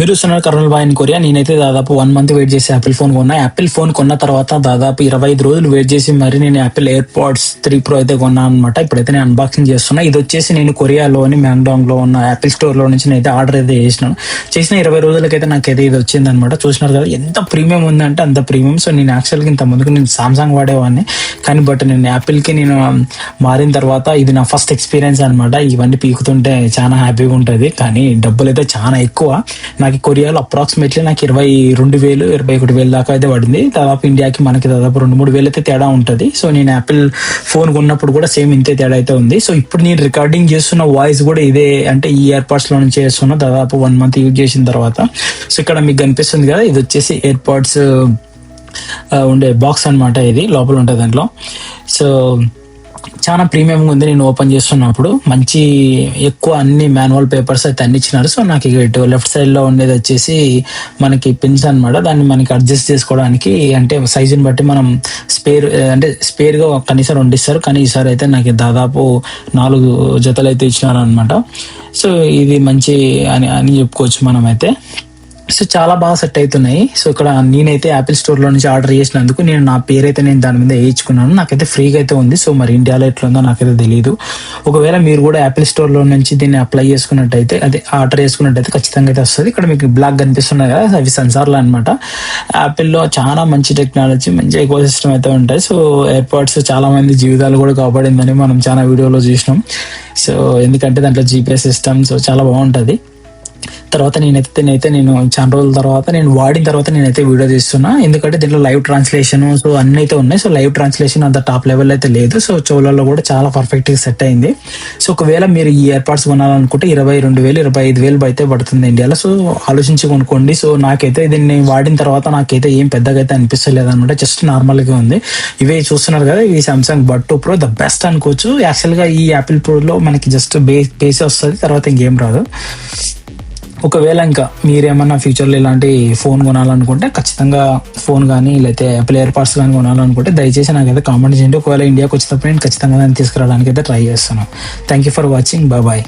మీరు చూస్తున్నారు Kurnool boy in Korea. నేనైతే దాదాపు 1 month వెయిట్ చేసి యాపిల్ ఫోన్ కొన్నా. యాపిల్ ఫోన్ కొన్న తర్వాత దాదాపు 25 రోజులు వెయిట్ చేసి మరి నేను యాపిల్ ఎయిర్పాడ్స్ 3 Pro అయితే కొన్నాను అనమాట. ఇప్పుడైతే నేను అన్బాక్సింగ్ చేస్తున్నా. ఇది వచ్చేసి నేను కొరియాలోని మ్యాంగ్డాంగ్ లో ఉన్న యాపిల్ స్టోర్ లో నుంచి అయితే ఆర్డర్ అయితే చేసిన 20 రోజులకైతే నాకైతే ఇది వచ్చింది అనమాట. చూసినారు కదా ఎంత ప్రీమియం ఉందంటే అంత ప్రీమియం. సో నేను యాక్చువల్గా ఇంత ముందుకు నేను సామ్సంగ్ వాడేవాడిని, కానీ బట్ నేను యాపిల్ కి నేను మారిన తర్వాత ఇది నా ఫస్ట్ ఎక్స్పీరియన్స్ అనమాట. ఇవన్నీ పీకుతుంటే చాలా హ్యాపీగా ఉంటుంది, కానీ డబ్బులు అయితే చాలా ఎక్కువ. నాకు కొరియాలో అప్రాక్సిమేట్లీ నాకు 22,000 21,000 దాకా అయితే పడింది. దాదాపు ఇండియాకి మనకి దాదాపు 2-3 వేలు అయితే తేడా ఉంటుంది. సో నేను యాపిల్ ఫోన్ కొన్నప్పుడు కూడా సేమ్ ఇంతే తేడా అయితే ఉంది. సో ఇప్పుడు నేను రికార్డింగ్ చేస్తున్న వాయిస్ కూడా ఇదే, అంటే ఈ ఇయర్పాడ్స్ లో నుంచి చేస్తున్నా దాదాపు 1 month యూజ్ చేసిన తర్వాత. సో ఇక్కడ మీకు కనిపిస్తుంది కదా, ఇది వచ్చేసి ఇయర్పాడ్స్ ఉండే బాక్స్ అనమాట. ఇది లోపల ఉంటుంది దాంట్లో. సో చాలా ప్రీమియంగా ఉంది. నేను ఓపెన్ చేస్తున్నప్పుడు మంచి ఎక్కువ అన్ని మాన్యువల్ పేపర్స్ అయితే అన్ని ఇచ్చినారు. సో నాకు ఇటు లెఫ్ట్ సైడ్ లో ఉండేది వచ్చేసి మనకి పిన్స్ అనమాట. దాన్ని మనకి అడ్జస్ట్ చేసుకోవడానికి, అంటే సైజుని బట్టి మనం స్పేర్ గా కనీసం 2 ఇస్తారు, కానీ ఈసారి అయితే నాకు దాదాపు 4 జతలు అయితే ఇచ్చినారు అనమాట. సో ఇది మంచి అని చెప్పుకోవచ్చు మనం అయితే. సో చాలా బాగా సెట్ అవుతున్నాయి. సో ఇక్కడ నేనైతే యాపిల్ స్టోర్ లో నుంచి ఆర్డర్ చేసినందుకు నేను నా పేరైతే నేను దాని మీద వేయించుకున్నాను. నాకైతే ఫ్రీగా అయితే ఉంది. సో మరి ఇండియాలో ఎట్లుందో నాకైతే తెలియదు. ఒకవేళ మీరు కూడా యాపిల్ స్టోర్ లో నుంచి దీన్ని అప్లై చేసుకున్నట్టయితే, అదే ఆర్డర్ చేసుకున్నట్టయితే ఖచ్చితంగా అయితే వస్తుంది. ఇక్కడ మీకు బ్లాక్ కనిపిస్తున్నాయి కదా, అవి సెన్సార్లు అనమాట. యాపిల్లో చాలా మంచి టెక్నాలజీ, మంచి ఎకో సిస్టమ్ అయితే ఉంటాయి. సో ఎయిర్పాడ్స్ చాలా మంది జీవితాలు కూడా కాపాడిందని మనం చాలా వీడియోలో చూసినాం. సో ఎందుకంటే దాంట్లో జీపీఎస్ సిస్టమ్, సో చాలా బాగుంటది. తర్వాత నేను చాలా రోజుల తర్వాత నేను వాడిన తర్వాత నేనైతే వీడియో తీస్తున్నా, ఎందుకంటే దీంట్లో లైవ్ ట్రాన్స్లేషన్ సో అన్ని అయితే ఉన్నాయి. సో లైవ్ ట్రాన్స్లేషన్ అంత టాప్ లెవెల్ అయితే లేదు. సో చెవులలో కూడా చాలా పర్ఫెక్ట్ గా సెట్ అయింది. సో ఒకవేళ మీరు ఈ ఇయర్పాడ్స్ కొనాలనుకుంటే 22,000 25,000 అయితే పడుతుంది ఇండియాలో. సో ఆలోచించి కొనుక్కోండి. సో నాకైతే దీన్ని వాడిన తర్వాత నాకైతే ఏం పెద్దగా అయితే అనిపిస్తలేదు అనమాట, జస్ట్ నార్మల్ గా ఉంది. ఇవే చూస్తున్నారు కదా, ఈ Samsung bud 2 Pro the best అనుకోవచ్చు. యాక్చువల్ గా ఈ యాపిల్ ప్రో లో మనకి జస్ట్ బేస్ వస్తుంది, తర్వాత ఇంకేం రాదు. ఒకవేళ ఇంకా మీరేమన్నా ఫ్యూచర్లో ఇలాంటి ఫోన్ కొనాలనుకుంటే ఖచ్చితంగా ఫోన్ కానీ లేకపోతే యాపిల్ ఇయర్పాడ్స్ కానీ కొనాలనుకుంటే దయచేసి నాకైతే కామెంట్ చేయండి. ఒకవేళ ఇండియాకి వచ్చేటప్పుడు నేను ఖచ్చితంగా దాన్ని తీసుకురావడానికి అయితే ట్రై చేస్తాను. Thank you for watching. Bye.